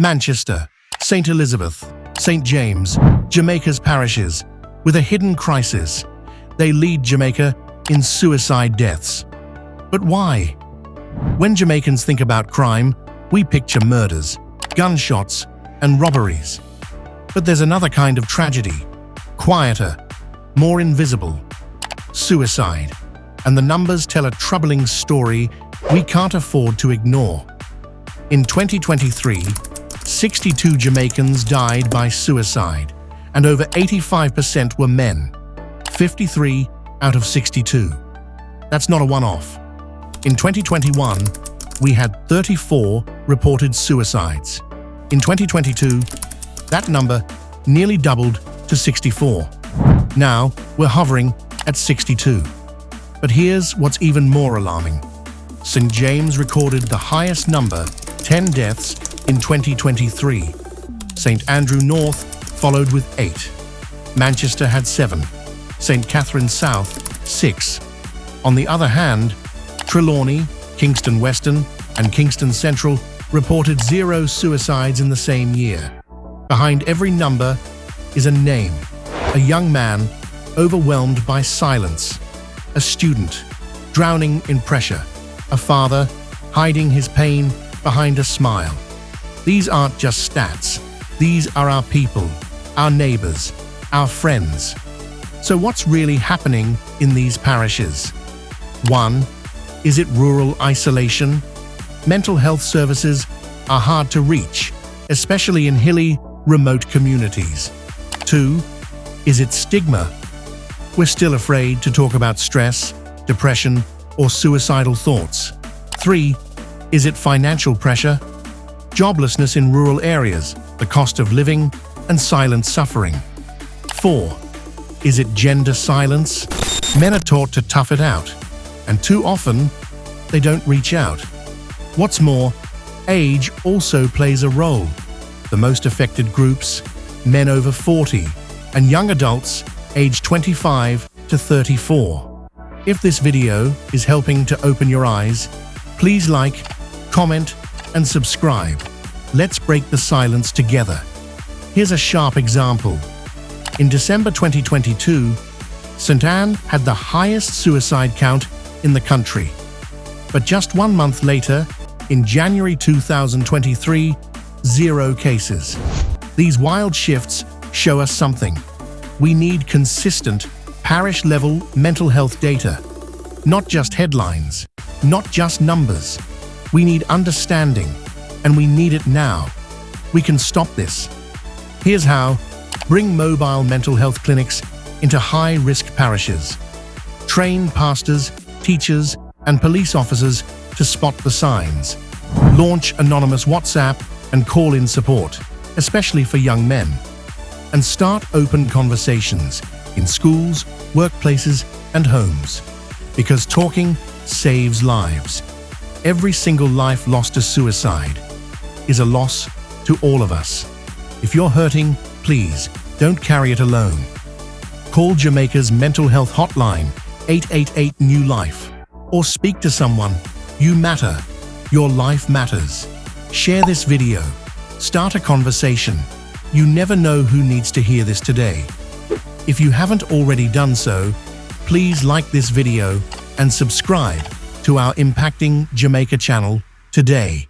Manchester, St. Elizabeth, St. James, Jamaica's parishes, with a hidden crisis. They lead Jamaica in suicide deaths. But why? When Jamaicans think about crime, we picture murders, gunshots, and robberies. But there's another kind of tragedy, quieter, more invisible: suicide. And the numbers tell a troubling story we can't afford to ignore. In 2023, 62 Jamaicans died by suicide, and over 85% were men, 53 out of 62. That's not a one-off. In 2021, we had 34 reported suicides. In 2022, that number nearly doubled to 64. Now, we're hovering at 62. But here's what's even more alarming. St. James recorded the highest number, 10 deaths, in 2023. St. Andrew North followed with 8. Manchester had 7. St. Catherine South, 6. On the other hand, Trelawny, Kingston Western, and Kingston Central reported 0 suicides in the same year. Behind every number is a name: a young man overwhelmed by silence, a student drowning in pressure, a father hiding his pain behind a smile. These aren't just stats. These are our people, our neighbors, our friends. So what's really happening in these parishes? 1. Is it rural isolation? Mental health services are hard to reach, especially in hilly, remote communities. 2. Is it stigma? We're still afraid to talk about stress, depression, or suicidal thoughts. 3. Is it financial pressure? Joblessness in rural areas, the cost of living, and silent suffering. 4. Is it gender silence? Men are taught to tough it out, and too often, they don't reach out. What's more, age also plays a role. The most affected groups: men over 40 and young adults aged 25 to 34. If this video is helping to open your eyes, please like, comment, and subscribe. Let's break the silence together. Here's a sharp example. In December 2022, St. Anne had the highest suicide count in the country. But just 1 month later, in January 2023, 0 cases. These wild shifts show us something. We need consistent, parish-level mental health data. Not just headlines, not just numbers. We need understanding, and we need it now. We can stop this. Here's how: bring mobile mental health clinics into high-risk parishes. Train pastors, teachers, and police officers to spot the signs. Launch anonymous WhatsApp and call-in support, especially for young men. And start open conversations in schools, workplaces, and homes. Because talking saves lives. Every single life lost to suicide is a loss to all of us. If you're hurting, please don't carry it alone. Call Jamaica's mental health hotline, 888 New Life, or speak to someone. You matter. Your life matters. Share this video. Start a conversation. You never know who needs to hear this today. If you haven't already done so, please like this video and subscribe to our Impacting Jamaica channel today.